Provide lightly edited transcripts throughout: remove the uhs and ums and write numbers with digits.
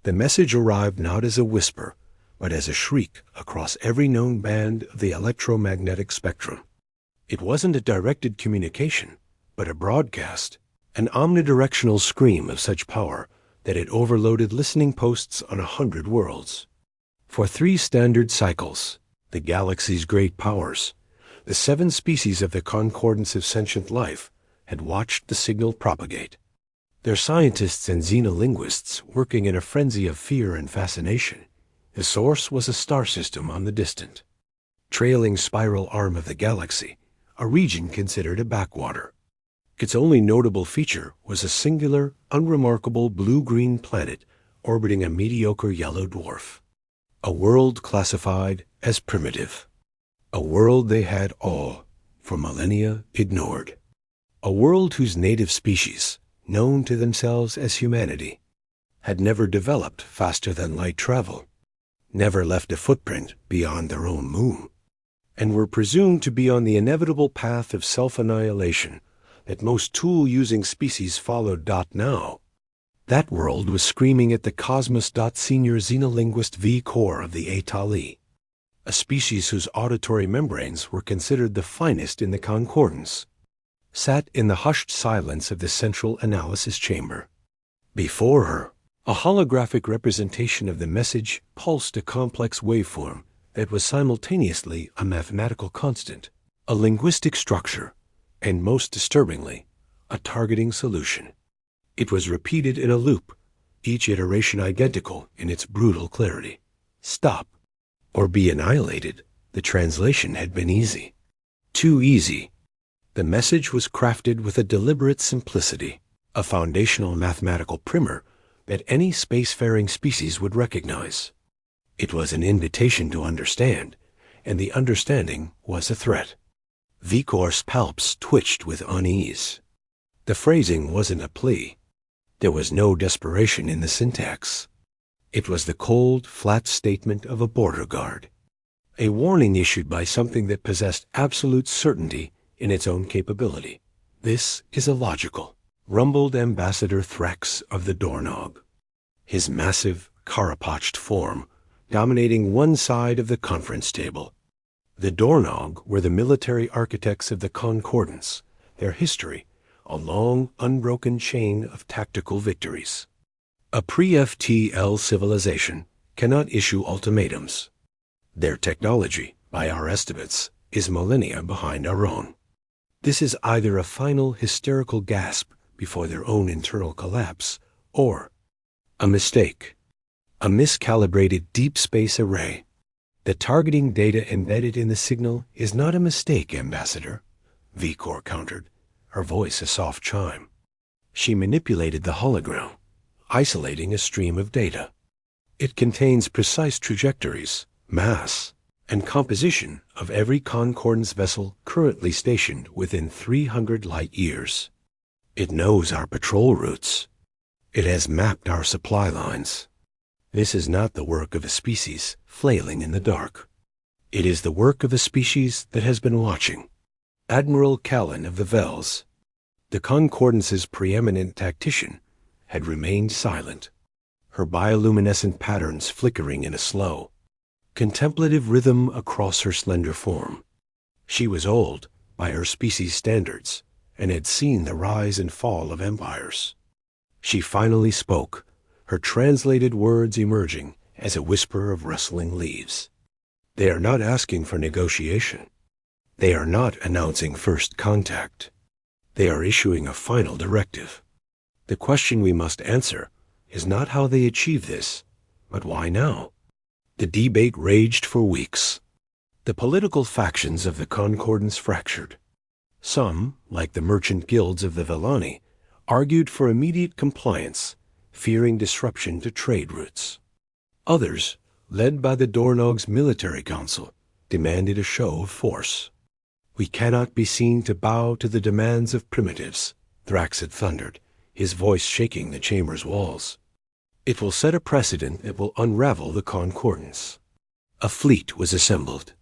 The message arrived not as a whisper, but as a shriek across every known band of the electromagnetic spectrum. It wasn't a directed communication, but a broadcast, an omnidirectional scream of such power that it overloaded listening posts on 100 worlds. For 3 standard cycles, the galaxy's great powers, the 7 species of the concordance of sentient life, had watched the signal propagate. Their scientists and xenolinguists working in a frenzy of fear and fascination. The source was a star system on the distant, trailing spiral arm of the galaxy, a region considered a backwater. Its only notable feature was a singular, unremarkable blue-green planet orbiting a mediocre yellow dwarf. A world classified as primitive. A world they had all, for millennia, ignored. A world whose native species, known to themselves as humanity, had never developed faster than light travel, never left a footprint beyond their own moon, and were presumed to be on the inevitable path of self-annihilation that most tool-using species followed. Now, that world was screaming at the Cosmos. Senior xenolinguist V. Core of the Atali, a species whose auditory membranes were considered the finest in the concordance, sat in the hushed silence of the central analysis chamber. Before her, a holographic representation of the message pulsed a complex waveform that was simultaneously a mathematical constant, a linguistic structure, and most disturbingly, a targeting solution. It was repeated in a loop, each iteration identical in its brutal clarity. Stop, or be annihilated. The translation had been easy. Too easy. The message was crafted with a deliberate simplicity, a foundational mathematical primer that any spacefaring species would recognize. It was an invitation to understand, and the understanding was a threat. Vicor's palps twitched with unease. The phrasing wasn't a plea. There was no desperation in the syntax. It was the cold, flat statement of a border guard, a warning issued by something that possessed absolute certainty in its own capability. This is illogical, rumbled Ambassador Thrax of the Doornog, his massive, carapached form dominating one side of the conference table. The Doornog were the military architects of the Concordance, their history a long, unbroken chain of tactical victories. A pre-FTL civilization cannot issue ultimatums. Their technology, by our estimates, is millennia behind our own. This is either a final hysterical gasp before their own internal collapse, or a mistake, a miscalibrated deep space array. The targeting data embedded in the signal is not a mistake, Ambassador, Vicor countered, her voice a soft chime. She manipulated the hologram, isolating a stream of data. It contains precise trajectories, mass, and composition of every concordance vessel currently stationed within 300 light-years. It knows our patrol routes. It has mapped our supply lines. This is not the work of a species flailing in the dark. It is the work of a species that has been watching. Admiral Callan of the Vels, the Concordance's preeminent tactician, had remained silent, her bioluminescent patterns flickering in a slow, contemplative rhythm across her slender form. She was old, by her species' standards, and had seen the rise and fall of empires. She finally spoke, her translated words emerging as a whisper of rustling leaves. They are not asking for negotiation. They are not announcing first contact. They are issuing a final directive. The question we must answer is not how they achieve this, but why now? The debate raged for weeks. The political factions of the Concordance fractured. Some, like the merchant guilds of the Vellani, argued for immediate compliance, fearing disruption to trade routes. Others, led by the Doornog's military council, demanded a show of force. We cannot be seen to bow to the demands of primitives, Thrax had thundered, his voice shaking the chamber's walls. It will set a precedent that will unravel the Concordance. A fleet was assembled.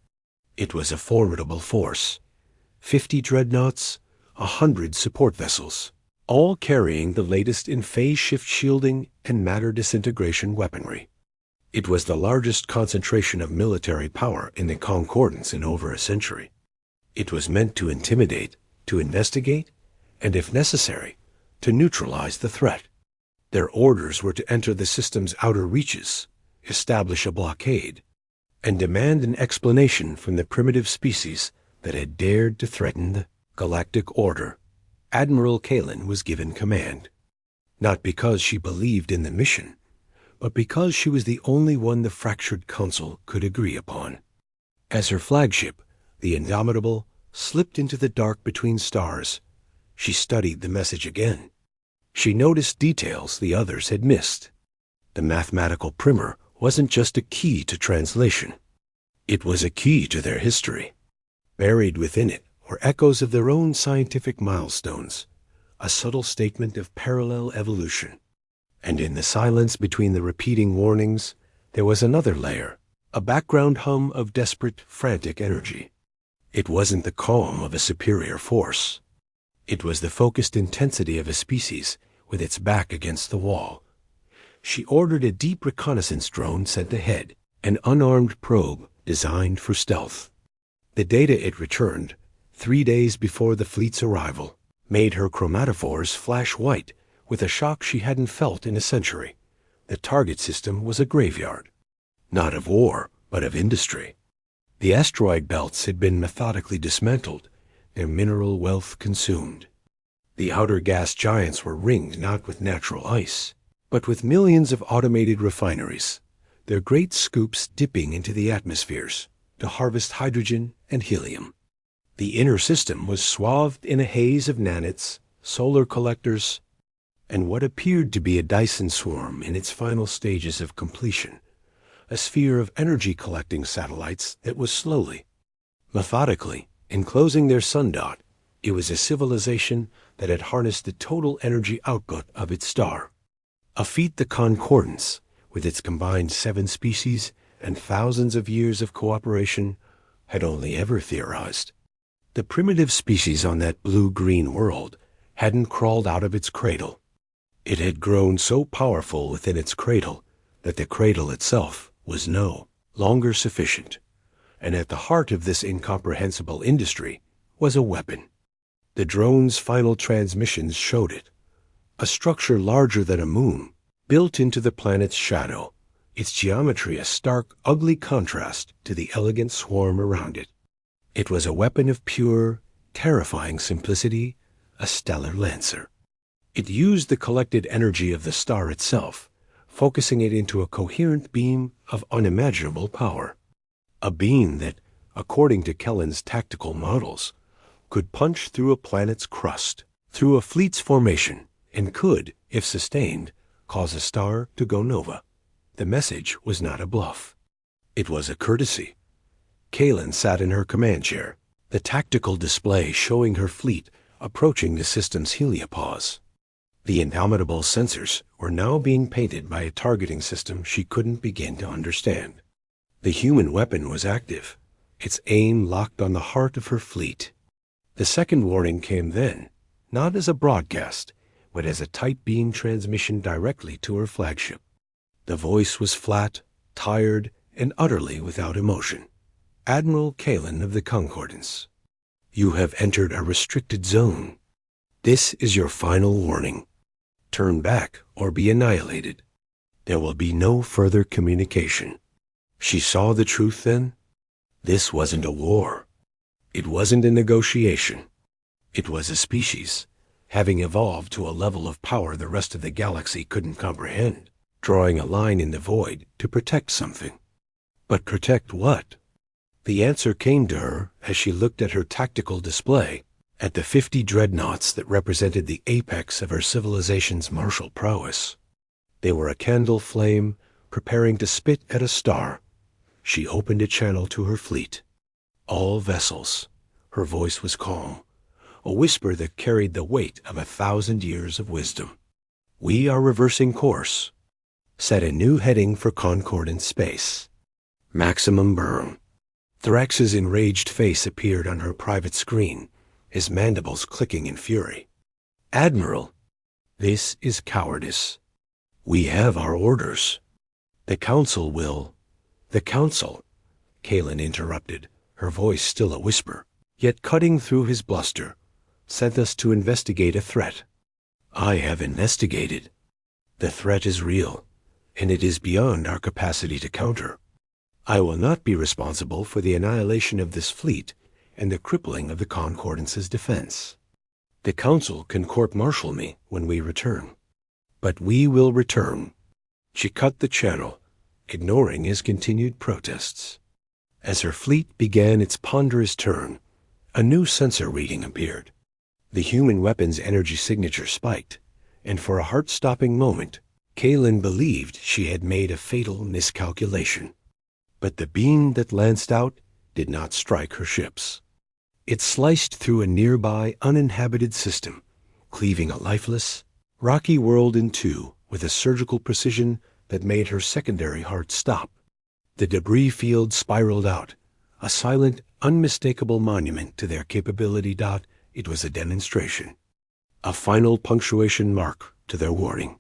It was a formidable force. 50 dreadnoughts, 100 support vessels. all carrying the latest in phase shift shielding and matter disintegration weaponry. It was the largest concentration of military power in the Concordance in over a century. It was meant to intimidate, to investigate, and if necessary, to neutralize the threat. Their orders were to enter the system's outer reaches, establish a blockade, and demand an explanation from the primitive species that had dared to threaten the Galactic Order. Admiral Kalen was given command, not because she believed in the mission, but because she was the only one the fractured council could agree upon. As her flagship, the Indomitable, slipped into the dark between stars, she studied the message again. She noticed details the others had missed. The mathematical primer wasn't just a key to translation. It was a key to their history. Buried within it were echoes of their own scientific milestones, a subtle statement of parallel evolution. And in the silence between the repeating warnings, there was another layer, a background hum of desperate, frantic energy. It wasn't the calm of a superior force. It was the focused intensity of a species with its back against the wall. She ordered a deep reconnaissance drone sent ahead, an unarmed probe designed for stealth. The data it returned, 3 days before the fleet's arrival, made her chromatophores flash white with a shock she hadn't felt in a century. The target system was a graveyard, not of war, but of industry. The asteroid belts had been methodically dismantled, their mineral wealth consumed. The outer gas giants were ringed not with natural ice, but with millions of automated refineries, their great scoops dipping into the atmospheres to harvest hydrogen and helium. The inner system was swathed in a haze of nanites, solar collectors, and what appeared to be a Dyson swarm in its final stages of completion, a sphere of energy-collecting satellites that was slowly, methodically, enclosing their sundot. It was a civilization that had harnessed the total energy output of its star, a feat the Concordance, with its combined 7 species and thousands of years of cooperation, had only ever theorized. The primitive species on that blue-green world hadn't crawled out of its cradle. It had grown so powerful within its cradle that the cradle itself was no longer sufficient, and at the heart of this incomprehensible industry was a weapon. The drone's final transmissions showed it, a structure larger than a moon, built into the planet's shadow, its geometry a stark, ugly contrast to the elegant swarm around it. It was a weapon of pure, terrifying simplicity, a stellar lancer. It used the collected energy of the star itself, focusing it into a coherent beam of unimaginable power. A beam that, according to Kellen's tactical models, could punch through a planet's crust, through a fleet's formation, and could, if sustained, cause a star to go nova. The message was not a bluff. It was a courtesy. Kalen sat in her command chair, the tactical display showing her fleet approaching the system's heliopause. The Indomitable sensors were now being painted by a targeting system she couldn't begin to understand. The human weapon was active, its aim locked on the heart of her fleet. The second warning came then, not as a broadcast, but as a tight beam transmission directly to her flagship. The voice was flat, tired, and utterly without emotion. Admiral Kalen of the Concordance, you have entered a restricted zone. This is your final warning. Turn back or be annihilated. There will be no further communication. She saw the truth then. This wasn't a war. It wasn't a negotiation. It was a species, having evolved to a level of power the rest of the galaxy couldn't comprehend, drawing a line in the void to protect something. But protect what? The answer came to her as she looked at her tactical display, at the 50 dreadnoughts that represented the apex of her civilization's martial prowess. They were a candle flame preparing to spit at a star. She opened a channel to her fleet. All vessels. Her voice was calm, a whisper that carried the weight of 1,000 years of wisdom. We are reversing course. Set a new heading for Concordance space. Maximum burn. Thrax's enraged face appeared on her private screen, his mandibles clicking in fury. Admiral, This is cowardice. We have our orders. The Council will. The Council, Kalen interrupted, her voice still a whisper, yet cutting through his bluster, sent us to investigate a threat. I have investigated. The threat is real, and it is beyond our capacity to counter. I will not be responsible for the annihilation of this fleet and the crippling of the Concordance's defense. The Council can court-martial me when we return. But we will return. She cut the channel, ignoring his continued protests. As her fleet began its ponderous turn, a new sensor reading appeared. The human weapon's energy signature spiked, and for a heart-stopping moment, Kalen believed she had made a fatal miscalculation. But the beam that lanced out did not strike her ships. It sliced through a nearby uninhabited system, cleaving a lifeless, rocky world in two with a surgical precision that made her secondary heart stop. The debris field spiraled out, a silent, unmistakable monument to their capability. It was a demonstration, a final punctuation mark to their warning.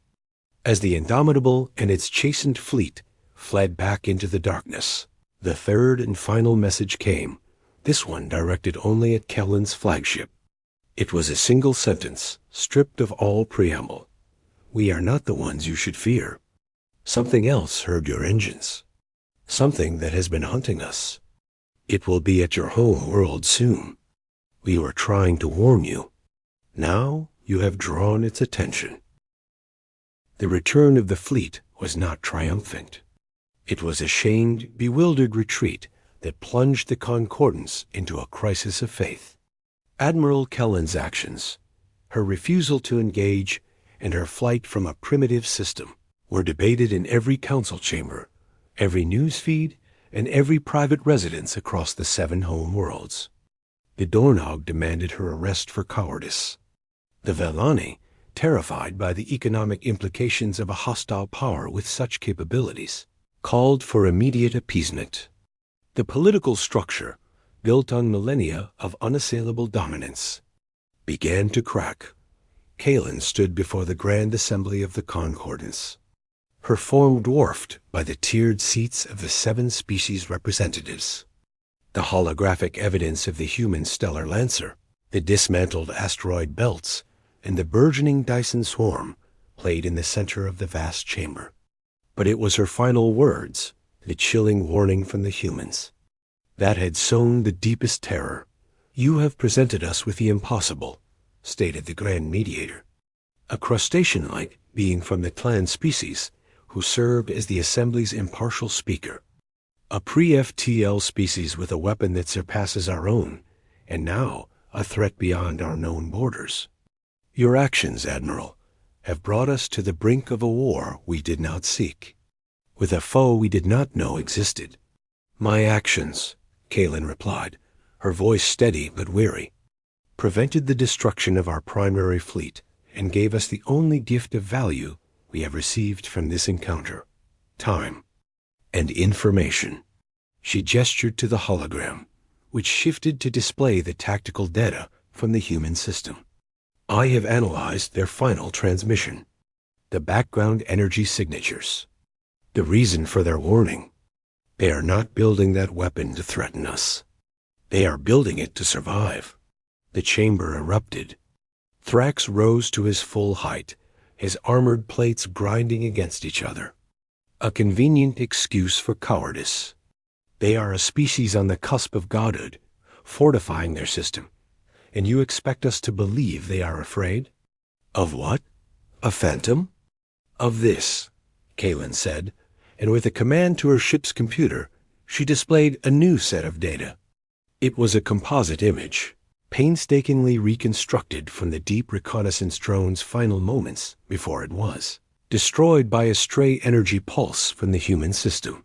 As the Indomitable and its chastened fleet fled back into the darkness, the third and final message came, this one directed only at Kellen's flagship. It was a single sentence, stripped of all preamble. We are not the ones you should fear. Something else heard your engines. Something that has been hunting us. It will be at your home world soon. We were trying to warn you. Now you have drawn its attention. The return of the fleet was not triumphant. It was a shamed, bewildered retreat that plunged the Concordance into a crisis of faith. Admiral Kellen's actions, her refusal to engage, and her flight from a primitive system were debated in every council chamber, every news feed, and every private residence across the 7 home worlds. The Dornog demanded her arrest for cowardice. The Velani, terrified by the economic implications of a hostile power with such capabilities, called for immediate appeasement. The political structure, built on millennia of unassailable dominance, began to crack. Kalen stood before the Grand Assembly of the Concordance, her form dwarfed by the tiered seats of the 7 species representatives. The holographic evidence of the human stellar lancer, the dismantled asteroid belts, and the burgeoning Dyson swarm played in the center of the vast chamber. But it was her final words, the chilling warning from the humans, that had sown the deepest terror. You have presented us with the impossible, stated the Grand Mediator, a crustacean-like being from the clan species who served as the Assembly's impartial speaker. A pre-FTL species with a weapon that surpasses our own, and now a threat beyond our known borders. Your actions, Admiral, have brought us to the brink of a war we did not seek, with a foe we did not know existed. My actions, Kalen replied, her voice steady but weary, prevented the destruction of our primary fleet and gave us the only gift of value we have received from this encounter, time and information. She gestured to the hologram, which shifted to display the tactical data from the human system. I have analyzed their final transmission, the background energy signatures, the reason for their warning. They are not building that weapon to threaten us. They are building it to survive. The chamber erupted. Thrax rose to his full height, his armored plates grinding against each other. A convenient excuse for cowardice. They are a species on the cusp of godhood, fortifying their system. And you expect us to believe they are afraid? Of what? A phantom? Of this, Kalen said, and with a command to her ship's computer, she displayed a new set of data. It was a composite image, painstakingly reconstructed from the deep reconnaissance drone's final moments before it was destroyed by a stray energy pulse from the human system.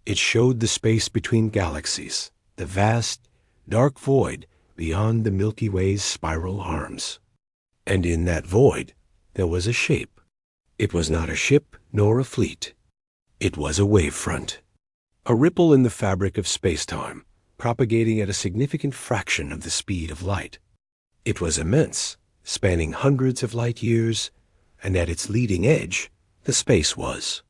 It showed the space between galaxies, the vast, dark void beyond the Milky Way's spiral arms. And in that void, there was a shape. It was not a ship nor a fleet. It was a wavefront, a ripple in the fabric of space-time, propagating at a significant fraction of the speed of light. It was immense, spanning hundreds of light years, and at its leading edge, the space was.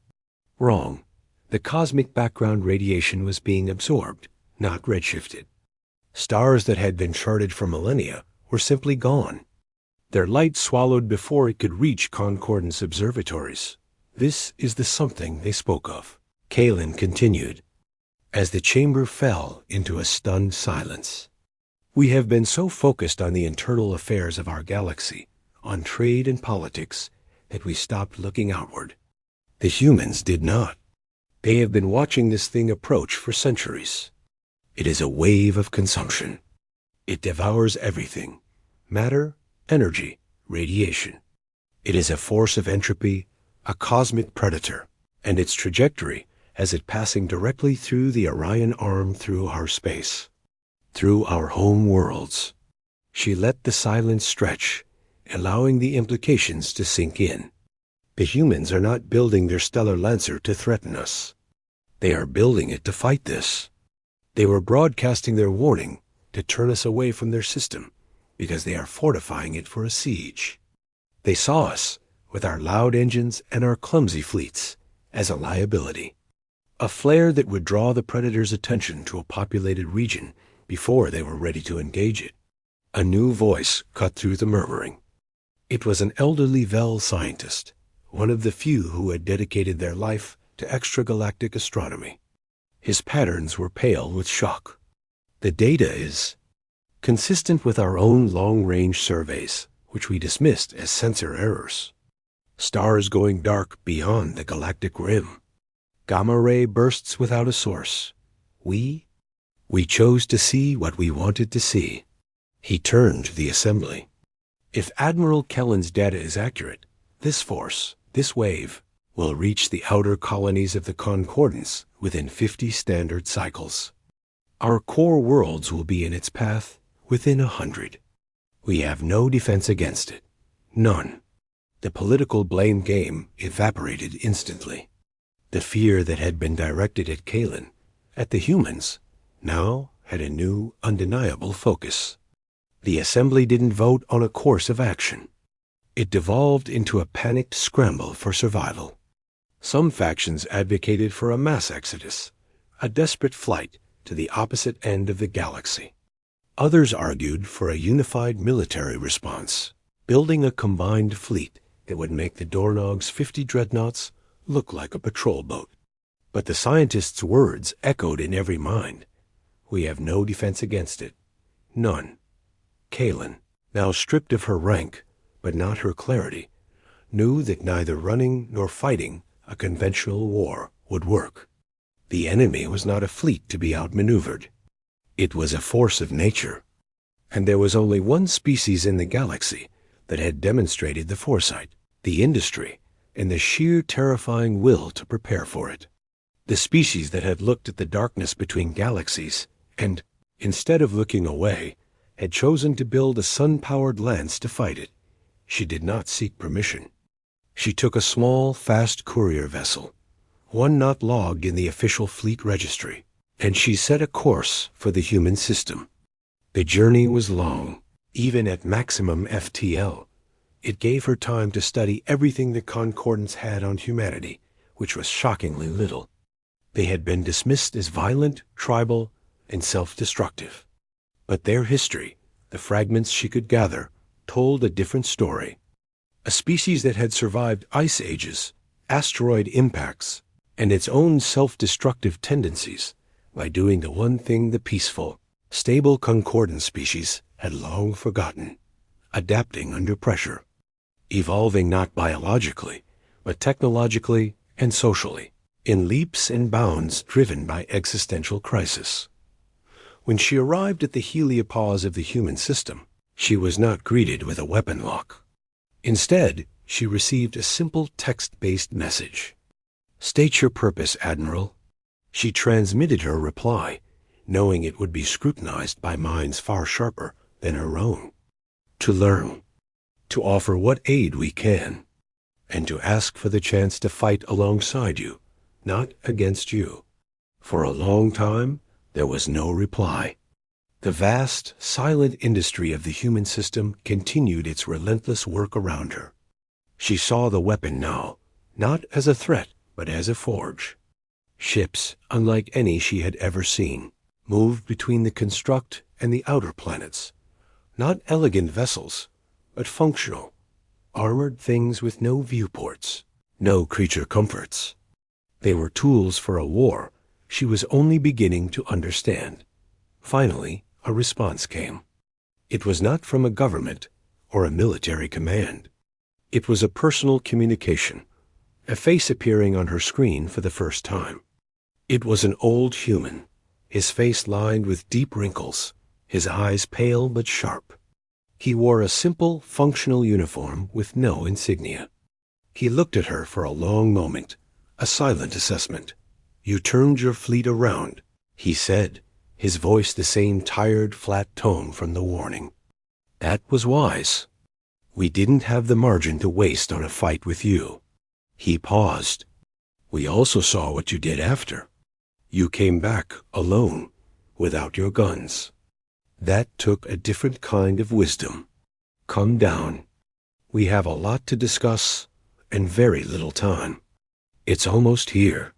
Wrong. The cosmic background radiation was being absorbed, not redshifted. Stars that had been charted for millennia were simply gone, their light swallowed before it could reach concordance observatories. This is the something they spoke of. Kalen continued, as the chamber fell into a stunned silence. We have been so focused on the internal affairs of our galaxy, on trade and politics, that we stopped looking outward. The humans did not. They have been watching this thing approach for centuries. It is a wave of consumption. It devours everything: matter, energy, radiation. It is a force of entropy, a cosmic predator, and its trajectory has it passing directly through the Orion arm through our space, through our home worlds. She let the silence stretch, allowing the implications to sink in. The humans are not building their stellar lancer to threaten us. They are building it to fight this. They were broadcasting their warning to turn us away from their system, because they are fortifying it for a siege. They saw us, with our loud engines and our clumsy fleets, as a liability. A flare that would draw the predator's attention to a populated region before they were ready to engage it. A new voice cut through the murmuring. It was an elderly Vel scientist, one of the few who had dedicated their life to extragalactic astronomy. His patterns were pale with shock. The data is consistent with our own long-range surveys, which we dismissed as sensor errors. Stars going dark beyond the galactic rim. Gamma-ray bursts without a source. We chose to see what we wanted to see. He turned to the assembly. If Admiral Kellen's data is accurate, this force, this wave, will reach the outer colonies of the concordance within 50 standard cycles. Our core worlds will be in its path within 100. We have no defense against it. None. The political blame game evaporated instantly. The fear that had been directed at Kalen, at the humans, now had a new, undeniable focus. The assembly didn't vote on a course of action. It devolved into a panicked scramble for survival. Some factions advocated for a mass exodus, a desperate flight to the opposite end of the galaxy. Others argued for a unified military response, building a combined fleet that would make the Dornog's 50 dreadnoughts look like a patrol boat. But the scientists' words echoed in every mind. We have no defense against it. None. Kalen, now stripped of her rank, but not her clarity, knew that neither running nor fighting a conventional war would work. The enemy was not a fleet to be outmaneuvered. It was a force of nature, and there was only one species in the galaxy that had demonstrated the foresight, the industry, and the sheer terrifying will to prepare for it. The species that had looked at the darkness between galaxies and, instead of looking away, had chosen to build a sun-powered lance to fight it. She did not seek permission. She took a small, fast courier vessel, one not logged in the official fleet registry, and she set a course for the human system. The journey was long, even at maximum FTL. It gave her time to study everything the Concordance had on humanity, which was shockingly little. They had been dismissed as violent, tribal, and self-destructive. But their history, the fragments she could gather, told a different story. A species that had survived ice ages, asteroid impacts, and its own self-destructive tendencies by doing the one thing the peaceful, stable concordance species had long forgotten: adapting under pressure, evolving not biologically, but technologically and socially, in leaps and bounds driven by existential crisis. When she arrived at the heliopause of the human system, she was not greeted with a weapon lock. Instead, she received a simple text-based message. "State your purpose, Admiral." She transmitted her reply, knowing it would be scrutinized by minds far sharper than her own. "To learn, to offer what aid we can, and to ask for the chance to fight alongside you, not against you." For a long time, there was no reply. The vast, silent industry of the human system continued its relentless work around her. She saw the weapon now, not as a threat, but as a forge. Ships, unlike any she had ever seen, moved between the construct and the outer planets. Not elegant vessels, but functional, armored things with no viewports, no creature comforts. They were tools for a war she was only beginning to understand. Finally, a response came. It was not from a government or a military command. It was a personal communication, a face appearing on her screen for the first time. It was an old human, his face lined with deep wrinkles, his eyes pale but sharp. He wore a simple, functional uniform with no insignia. He looked at her for a long moment, a silent assessment. "You turned your fleet around," he said, his voice the same tired, flat tone from the warning. "That was wise. We didn't have the margin to waste on a fight with you." He paused. "We also saw what you did after. You came back alone, without your guns. That took a different kind of wisdom. Come down. We have a lot to discuss and very little time. It's almost here."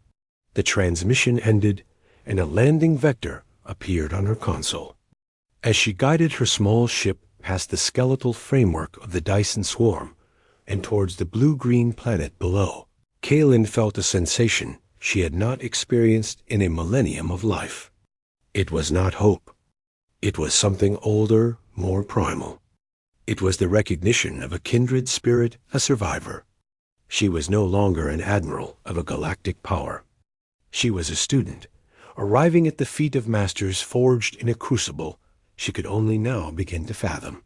The transmission ended, and a landing vector appeared on her console. As she guided her small ship past the skeletal framework of the Dyson swarm and towards the blue-green planet below, Kaylin felt a sensation she had not experienced in a millennium of life. It was not hope. It was something older, more primal. It was the recognition of a kindred spirit, a survivor. She was no longer an admiral of a galactic power. She was a student, arriving at the feet of masters forged in a crucible she could only now begin to fathom.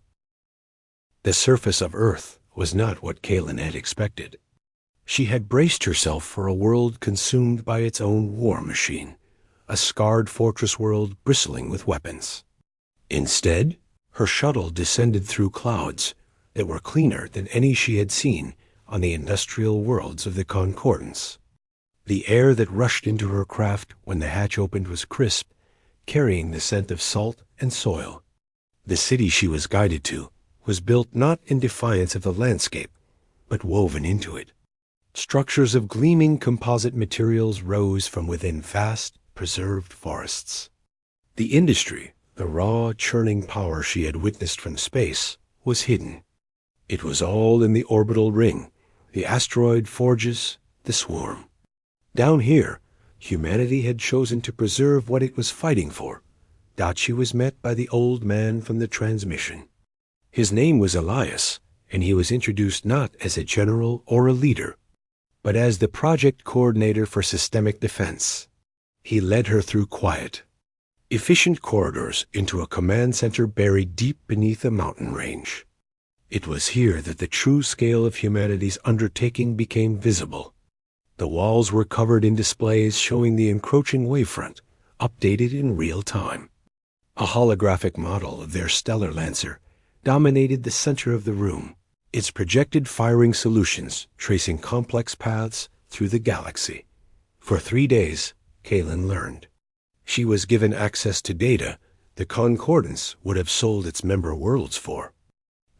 The surface of Earth was not what Kaylin had expected. She had braced herself for a world consumed by its own war machine, a scarred fortress world bristling with weapons. Instead, her shuttle descended through clouds that were cleaner than any she had seen on the industrial worlds of the Concordance. The air that rushed into her craft when the hatch opened was crisp, carrying the scent of salt and soil. The city she was guided to was built not in defiance of the landscape, but woven into it. Structures of gleaming composite materials rose from within vast, preserved forests. The industry, the raw, churning power she had witnessed from space, was hidden. It was all in the orbital ring, the asteroid forges, the swarm. Down here, humanity had chosen to preserve what it was fighting for. Dachi was met by the old man from the transmission. His name was Elias, and he was introduced not as a general or a leader, but as the project coordinator for systemic defense. He led her through quiet, efficient corridors into a command center buried deep beneath a mountain range. It was here that the true scale of humanity's undertaking became visible. The walls were covered in displays showing the encroaching wavefront, updated in real time. A holographic model of their stellar lancer dominated the center of the room, its projected firing solutions tracing complex paths through the galaxy. For 3 days, Kaylin learned. She was given access to data the Concordance would have sold its member worlds for.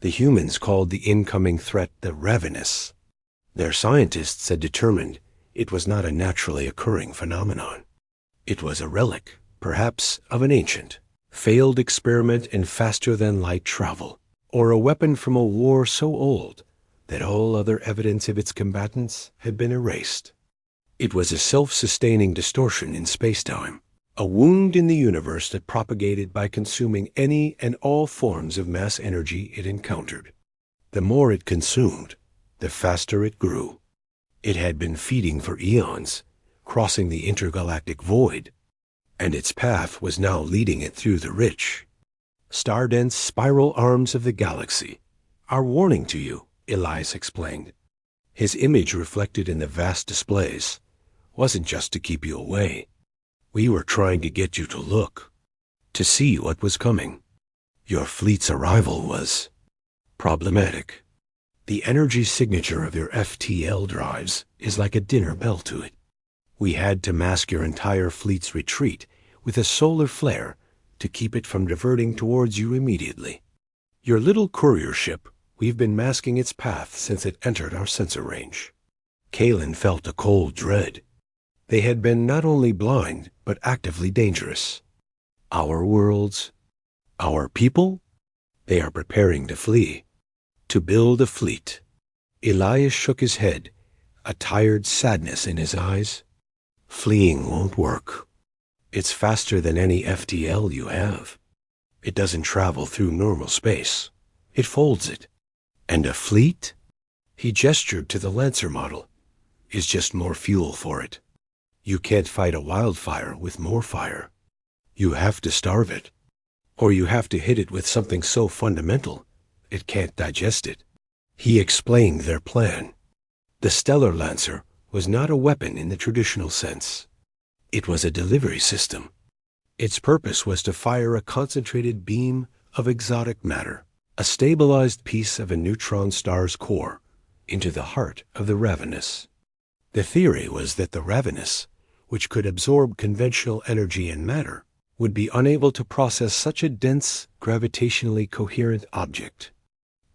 The humans called the incoming threat the Ravenous. Their scientists had determined it was not a naturally occurring phenomenon. It was a relic, perhaps, of an ancient, failed experiment in faster-than-light travel, or a weapon from a war so old that all other evidence of its combatants had been erased. It was a self-sustaining distortion in spacetime, a wound in the universe that propagated by consuming any and all forms of mass energy it encountered. The more it consumed, the faster it grew. It had been feeding for eons, crossing the intergalactic void, and its path was now leading it through the rich, star-dense spiral arms of the galaxy. "Our warning to you," Elias explained. His image reflected in the vast displays wasn't just to keep you away. We were trying to get you to look, to see what was coming. Your fleet's arrival was problematic. The energy signature of your FTL drives is like a dinner bell to it. We had to mask your entire fleet's retreat with a solar flare to keep it from diverting towards you immediately. Your little courier ship We've been masking its path since it entered our sensor range. Kalen felt a cold dread. They had been not only blind, but actively dangerous. Our worlds, our people, they are preparing to flee, to build a fleet. Elias shook his head, a tired sadness in his eyes. Fleeing won't work. It's faster than any FTL you have. It doesn't travel through normal space. It folds it. And a fleet? He gestured to the Lancer model. Is just more fuel for it. You can't fight a wildfire with more fire. You have to starve it. Or you have to hit it with something so fundamental, it can't digest it. He explained their plan. The Stellar Lancer was not a weapon in the traditional sense. It was a delivery system. Its purpose was to fire a concentrated beam of exotic matter, a stabilized piece of a neutron star's core, into the heart of the Ravenous. The theory was that the Ravenous, which could absorb conventional energy and matter, would be unable to process such a dense, gravitationally coherent object.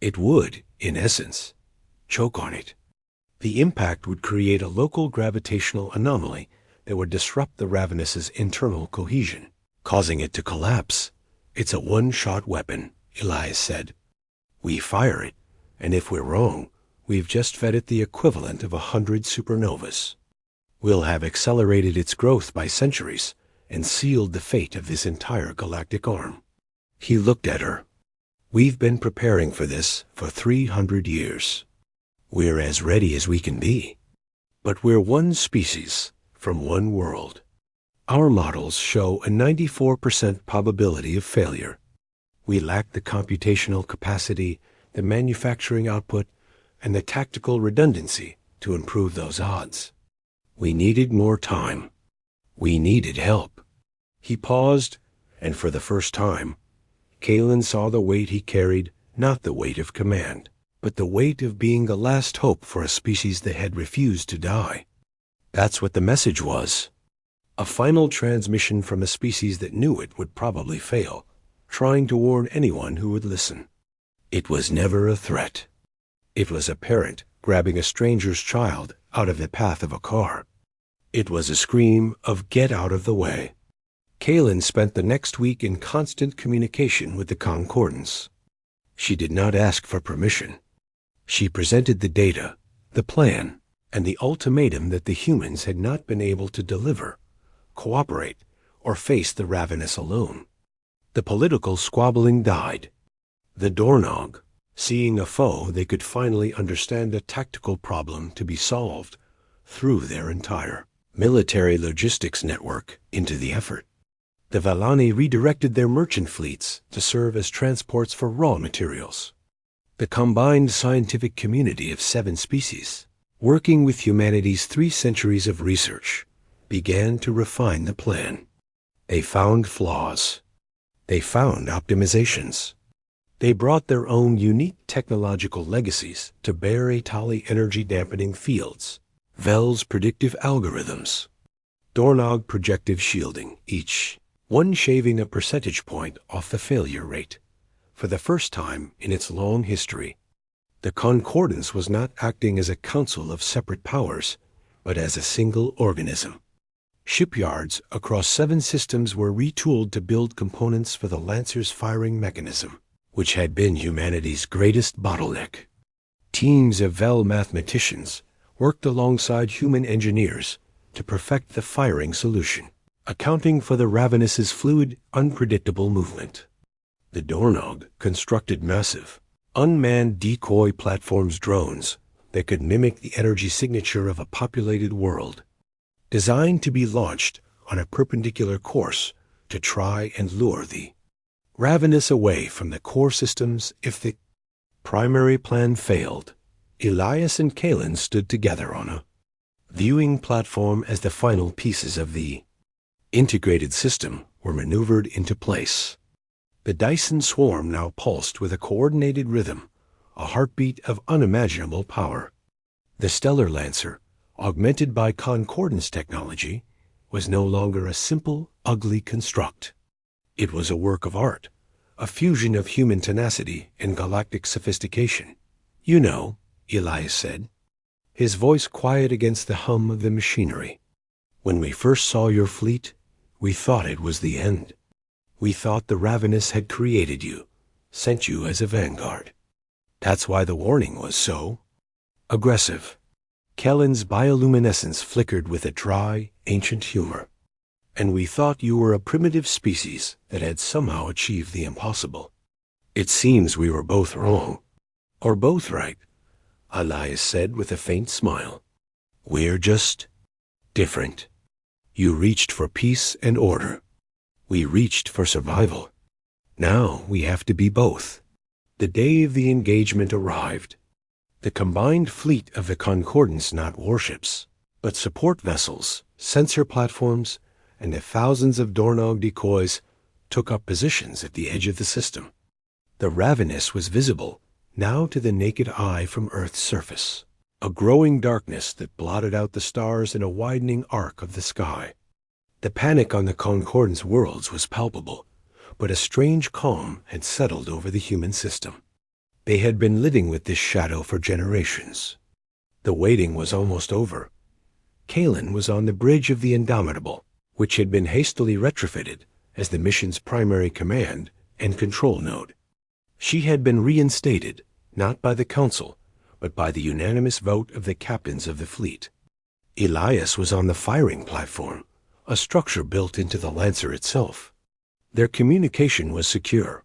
It would, in essence, choke on it. The impact would create a local gravitational anomaly that would disrupt the Ravenous's internal cohesion, causing it to collapse. It's a one-shot weapon, Elias said. We fire it, and if we're wrong, we've just fed it the equivalent of 100 supernovas. We'll have accelerated its growth by centuries and sealed the fate of this entire galactic arm. He looked at her. We've been preparing for this for 300 years. We're as ready as we can be. But we're one species from one world. Our models show a 94% probability of failure. We lack the computational capacity, the manufacturing output, and the tactical redundancy to improve those odds. We needed more time. We needed help. He paused, and for the first time, Kalen saw the weight he carried, not the weight of command, but the weight of being the last hope for a species that had refused to die. That's what the message was. A final transmission from a species that knew it would probably fail, trying to warn anyone who would listen. It was never a threat. It was a parent grabbing a stranger's child out of the path of a car. It was a scream of "Get out of the way." Kalen spent the next week in constant communication with the Concordance. She did not ask for permission. She presented the data, the plan, and the ultimatum that the humans had not been able to deliver, cooperate, or face the Ravenous alone. The political squabbling died. The Dornog, seeing a foe they could finally understand a tactical problem to be solved, threw their entire military logistics network into the effort. The Valani redirected their merchant fleets to serve as transports for raw materials. The combined scientific community of 7 species, working with humanity's 3 centuries of research, began to refine the plan. They found flaws. They found optimizations. They brought their own unique technological legacies to bear Atali energy-dampening fields, Vel's predictive algorithms, Dornog projective shielding, each one shaving a percentage point off the failure rate. For the first time in its long history, the Concordance was not acting as a council of separate powers, but as a single organism. Shipyards across 7 systems were retooled to build components for the Lancer's firing mechanism, which had been humanity's greatest bottleneck. Teams of Vel mathematicians worked alongside human engineers to perfect the firing solution, accounting for the Ravenous's fluid, unpredictable movement. The Dornog constructed massive, unmanned decoy platforms drones that could mimic the energy signature of a populated world, designed to be launched on a perpendicular course to try and lure the Ravenous away from the core systems. If the primary plan failed, Elias and Kalen stood together on a viewing platform as the final pieces of the integrated system were maneuvered into place. The Dyson swarm now pulsed with a coordinated rhythm, a heartbeat of unimaginable power. The Stellar Lancer, augmented by Concordance technology, was no longer a simple, ugly construct. It was a work of art, a fusion of human tenacity and galactic sophistication. You know, Elias said, his voice quiet against the hum of the machinery. When we first saw your fleet, we thought it was the end. We thought the Ravenous had created you, sent you as a vanguard. That's why the warning was so aggressive. Kellen's bioluminescence flickered with a dry, ancient humor. And we thought you were a primitive species that had somehow achieved the impossible. It seems we were both wrong. Or both right, Elias said with a faint smile. We're just different. You reached for peace and order. We reached for survival. Now we have to be both. The day of the engagement arrived. The combined fleet of the Concordance, not warships, but support vessels, sensor platforms, and the thousands of Dornog decoys took up positions at the edge of the system. The Ravenous was visible, now to the naked eye from Earth's surface, a growing darkness that blotted out the stars in a widening arc of the sky. The panic on the Concordance worlds was palpable, but a strange calm had settled over the human system. They had been living with this shadow for generations. The waiting was almost over. Kalen was on the bridge of the Indomitable, which had been hastily retrofitted as the mission's primary command and control node. She had been reinstated, not by the Council, but by the unanimous vote of the captains of the fleet. Elias was on the firing platform, a structure built into the Lancer itself. Their communication was secure,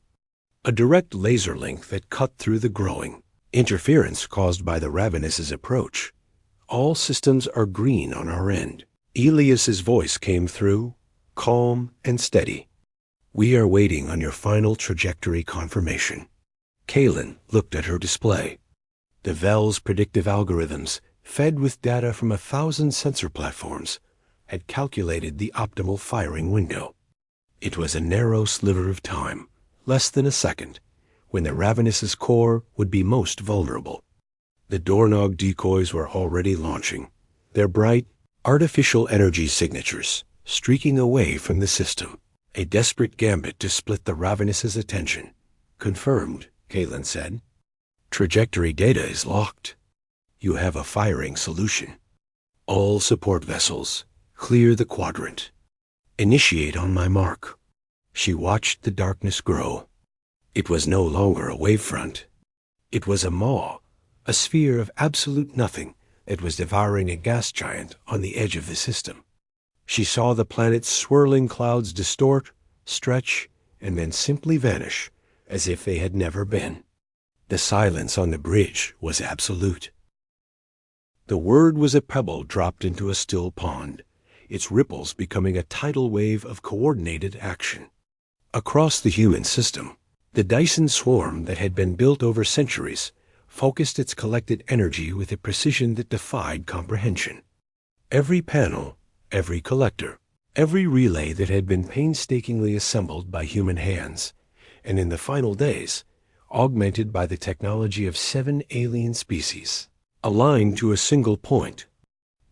a direct laser link that cut through the growing interference caused by the Ravenous's approach. All systems are green on our end. Elias's voice came through, calm and steady. We are waiting on your final trajectory confirmation. Kalen looked at her display. The Vel's predictive algorithms, fed with data from 1,000 sensor platforms, had calculated the optimal firing window. It was a narrow sliver of time, less than a second, when the Ravenous's core would be most vulnerable. The Dornog decoys were already launching, their bright, artificial energy signatures streaking away from the system, a desperate gambit to split the Ravenous's attention. Confirmed, Kalen said. Trajectory data is locked. You have a firing solution. All support vessels, clear the quadrant. Initiate on my mark. She watched the darkness grow. It was no longer a wavefront. It was a maw, a sphere of absolute nothing that was devouring a gas giant on the edge of the system. She saw the planet's swirling clouds distort, stretch, and then simply vanish, as if they had never been. The silence on the bridge was absolute. The word was a pebble dropped into a still pond, its ripples becoming a tidal wave of coordinated action. Across the human system, the Dyson swarm that had been built over centuries focused its collected energy with a precision that defied comprehension. Every panel, every collector, every relay that had been painstakingly assembled by human hands, and in the final days, augmented by the technology of 7 alien species, aligned to a single point.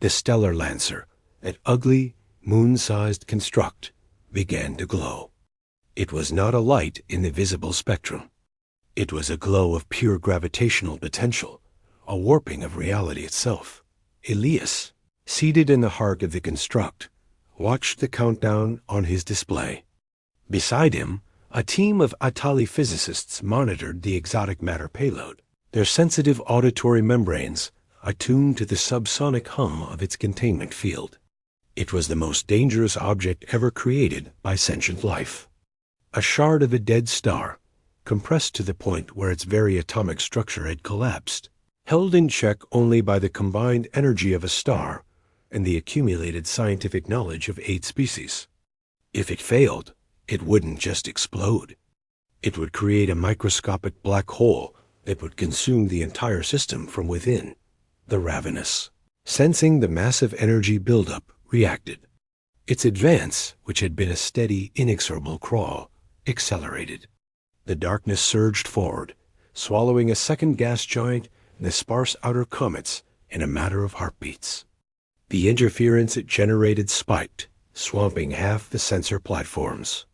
The stellar Lancer, that ugly, moon-sized construct, began to glow. It was not a light in the visible spectrum. It was a glow of pure gravitational potential, a warping of reality itself. Elias, seated in the heart of the construct, watched the countdown on his display. Beside him, a team of Atali physicists monitored the exotic matter payload, their sensitive auditory membranes attuned to the subsonic hum of its containment field. It was the most dangerous object ever created by sentient life. A shard of a dead star, compressed to the point where its very atomic structure had collapsed, held in check only by the combined energy of a star and the accumulated scientific knowledge of 8 species. If it failed, it wouldn't just explode. It would create a microscopic black hole that would consume the entire system from within. The Ravenous, sensing the massive energy buildup, reacted. Its advance, which had been a steady, inexorable crawl, accelerated. The darkness surged forward, swallowing a second gas giant and the sparse outer comets in a matter of heartbeats. The interference it generated spiked, swamping half the sensor platforms.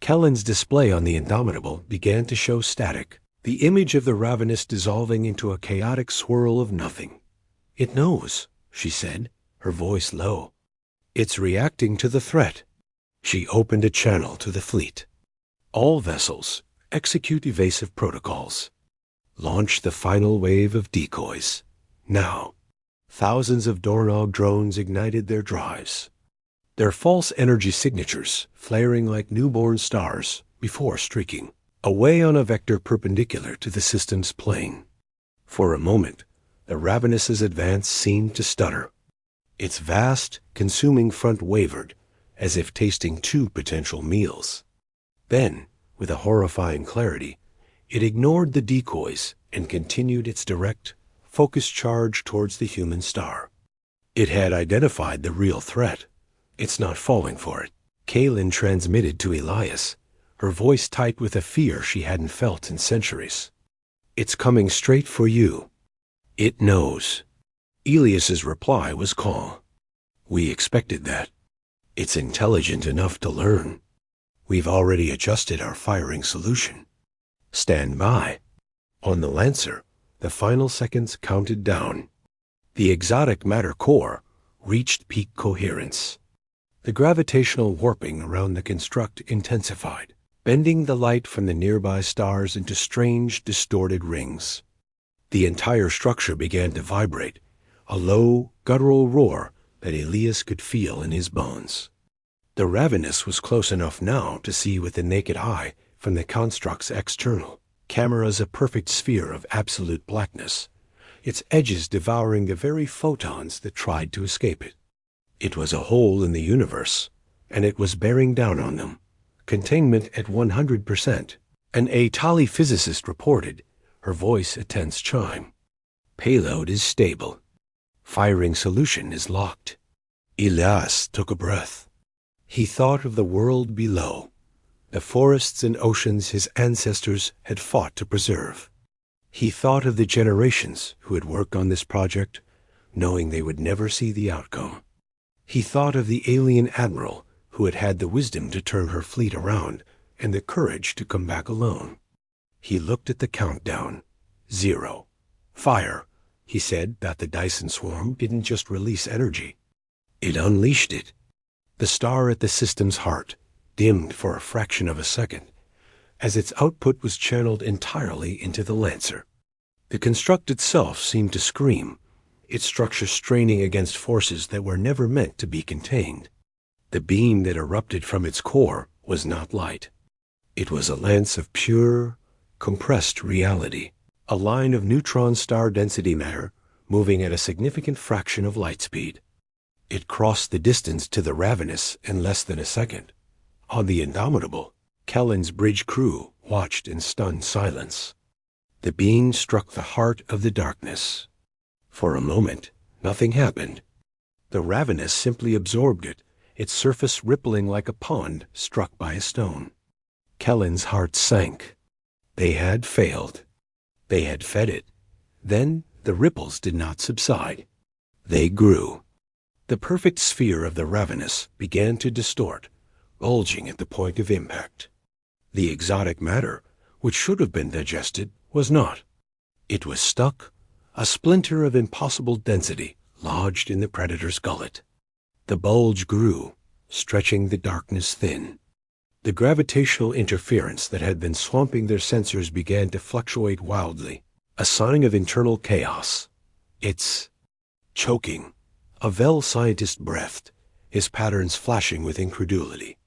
Kellen's display on the Indomitable began to show static, the image of the ravenous dissolving into a chaotic swirl of nothing. "It knows," she said, her voice low. "It's reacting to the threat." She opened a channel to the fleet. "All vessels, execute evasive protocols. Launch the final wave of decoys. Now." Thousands of Dornog drones ignited their drives, their false energy signatures flaring like newborn stars before streaking away on a vector perpendicular to the system's plane. For a moment, the Ravenous's advance seemed to stutter. Its vast, consuming front wavered, as if tasting two potential meals. Then, with a horrifying clarity, it ignored the decoys and continued its direct, focused charge towards the human star. It had identified the real threat. "It's not falling for it," Kaylin transmitted to Elias, her voice tight with a fear she hadn't felt in centuries. "It's coming straight for you. It knows." Elias's reply was calm. "We expected that. It's intelligent enough to learn. We've already adjusted our firing solution. Stand by." On the Lancer, the final seconds counted down. The exotic matter core reached peak coherence. The gravitational warping around the construct intensified, bending the light from the nearby stars into strange, distorted rings. The entire structure began to vibrate, a low, guttural roar that Elias could feel in his bones. The Ravenous was close enough now to see with the naked eye from the construct's external cameras a perfect sphere of absolute blackness, its edges devouring the very photons that tried to escape it. It was a hole in the universe, and it was bearing down on them. Containment at 100%. An Atali physicist reported, her voice a tense chime. "Payload is stable. Firing solution is locked." Elias took a breath. He thought of the world below, the forests and oceans his ancestors had fought to preserve. He thought of the generations who had worked on this project, knowing they would never see the outcome. He thought of the alien admiral who had had the wisdom to turn her fleet around and the courage to come back alone. He looked at the countdown. 0. "Fire," he said that the Dyson swarm didn't just release energy. It unleashed it. The star at the system's heart dimmed for a fraction of a second, as its output was channeled entirely into the Lancer. The construct itself seemed to scream, its structure straining against forces that were never meant to be contained. The beam that erupted from its core was not light. It was a lance of pure, compressed reality, a line of neutron star density matter moving at a significant fraction of light speed. It crossed the distance to the Ravenous in less than a second. On the Indomitable, Kellen's bridge crew watched in stunned silence. The beam struck the heart of the darkness. For a moment, nothing happened. The Ravenous simply absorbed it, its surface rippling like a pond struck by a stone. Kellen's heart sank. They had failed. They had fed it. Then the ripples did not subside. They grew. The perfect sphere of the Ravenous began to distort, bulging at the point of impact. The exotic matter, which should have been digested, was not. It was stuck, a splinter of impossible density lodged in the predator's gullet. The bulge grew, stretching the darkness thin. The gravitational interference that had been swamping their sensors began to fluctuate wildly, a sign of internal chaos. "It's choking." A Vel scientist breathed, his patterns flashing with incredulity.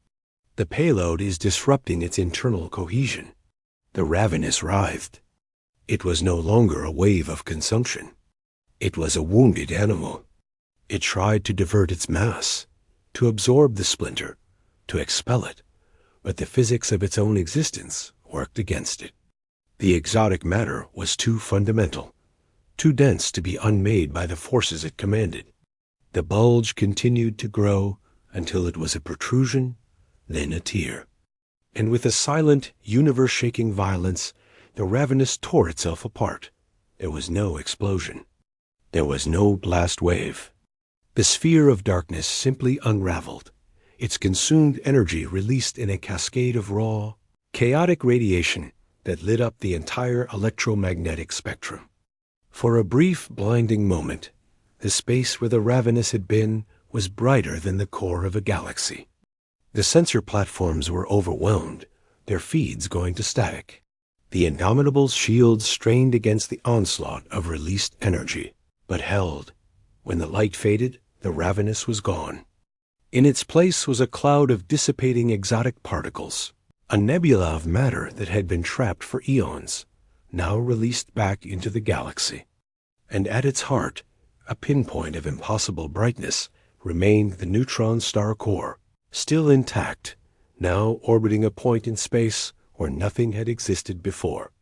"The payload is disrupting its internal cohesion." The Ravenous writhed. It was no longer a wave of consumption. It was a wounded animal. It tried to divert its mass, to absorb the splinter, to expel it, but the physics of its own existence worked against it. The exotic matter was too fundamental, too dense to be unmade by the forces it commanded. The bulge continued to grow until it was a protrusion, then a tear. And with a silent, universe-shaking violence, the Ravenous tore itself apart. There was no explosion. There was no blast wave. The sphere of darkness simply unraveled, its consumed energy released in a cascade of raw, chaotic radiation that lit up the entire electromagnetic spectrum. For a brief, blinding moment, the space where the Ravenous had been was brighter than the core of a galaxy. The sensor platforms were overwhelmed, their feeds going to static. The Indomitable's shields strained against the onslaught of released energy, but held. When the light faded, the Ravenous was gone. In its place was a cloud of dissipating exotic particles, a nebula of matter that had been trapped for eons, now released back into the galaxy. And at its heart, a pinpoint of impossible brightness, remained the neutron star core, still intact, now orbiting a point in space where nothing had existed before.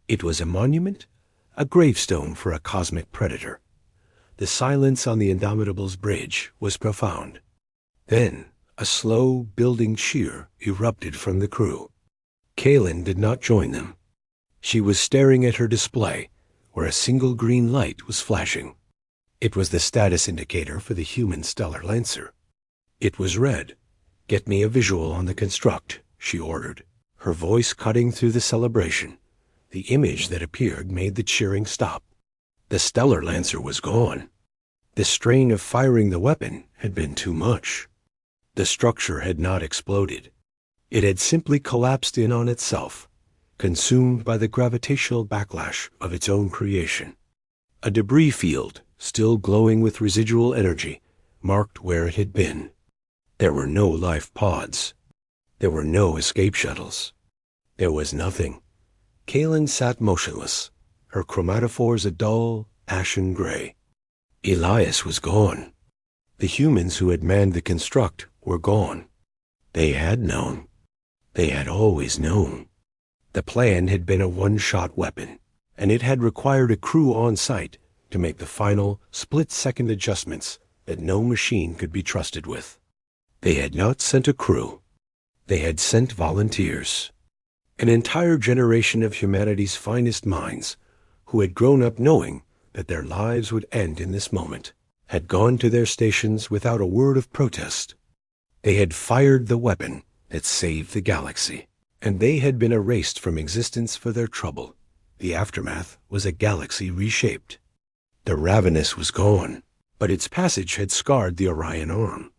It was a monument, a gravestone for a cosmic predator. The silence on the Indomitable's bridge was profound. Then a slow, building cheer erupted from the crew. Kaylin did not join them. She was staring at her display, where a single green light was flashing. It was the status indicator for the human stellar lancer. It was red. "Get me a visual on the construct," she ordered, her voice cutting through the celebration. The image that appeared made the cheering stop. The stellar lancer was gone. The strain of firing the weapon had been too much. The structure had not exploded. It had simply collapsed in on itself, consumed by the gravitational backlash of its own creation. A debris field, still glowing with residual energy, marked where it had been. There were no life pods. There were no escape shuttles. There was nothing. Kaylin sat motionless, her chromatophores a dull, ashen gray. Elias was gone. The humans who had manned the construct were gone. They had known. They had always known. The plan had been a one-shot weapon, and it had required a crew on site to make the final, split-second adjustments that no machine could be trusted with. They had not sent a crew. They had sent volunteers. An entire generation of humanity's finest minds, who had grown up knowing that their lives would end in this moment, had gone to their stations without a word of protest. They had fired the weapon that saved the galaxy, and they had been erased from existence for their trouble. The aftermath was a galaxy reshaped. The Ravenous was gone, but its passage had scarred the Orion Arm.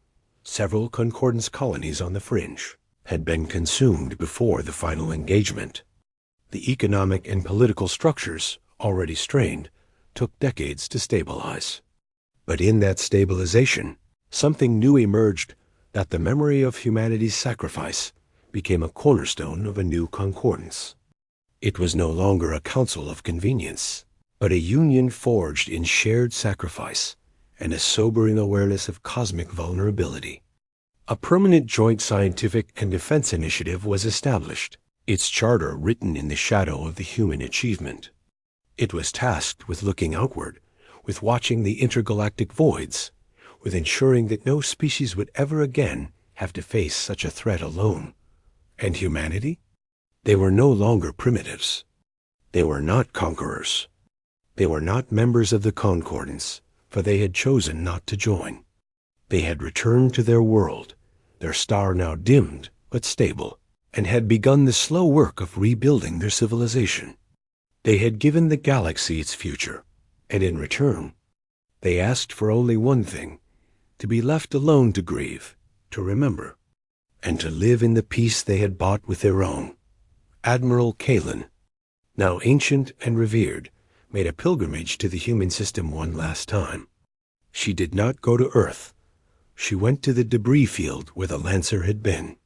Several concordance colonies on the fringe had been consumed before the final engagement. The economic and political structures, already strained, took decades to stabilize. But in that stabilization, something new emerged, that the memory of humanity's sacrifice became a cornerstone of a new concordance. It was no longer a council of convenience, but a union forged in shared sacrifice and a sobering awareness of cosmic vulnerability. A permanent joint scientific and defense initiative was established, its charter written in the shadow of the human achievement. It was tasked with looking outward, with watching the intergalactic voids, with ensuring that no species would ever again have to face such a threat alone. And humanity? They were no longer primitives. They were not conquerors. They were not members of the concordance, for they had chosen not to join. They had returned to their world, their star now dimmed but stable, and had begun the slow work of rebuilding their civilization. They had given the galaxy its future, and in return, they asked for only one thing: to be left alone to grieve, to remember, and to live in the peace they had bought with their own. Admiral Kaylin, now ancient and revered, made a pilgrimage to the human system one last time. She did not go to Earth. She went to the debris field where the Lancer had been.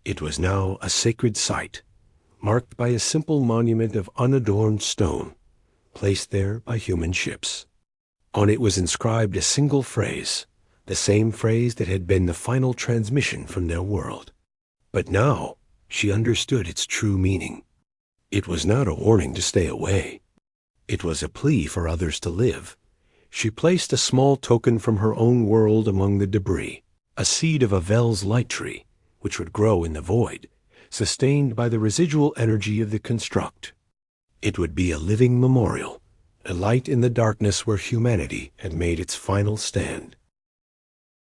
It was now a sacred site, marked by a simple monument of unadorned stone, placed there by human ships. On it was inscribed a single phrase, the same phrase that had been the final transmission from their world. But now she understood its true meaning. It was not a warning to stay away. It was a plea for others to live. She placed a small token from her own world among the debris, a seed of a Vel's light tree, which would grow in the void, sustained by the residual energy of the construct. It would be a living memorial, a light in the darkness where humanity had made its final stand.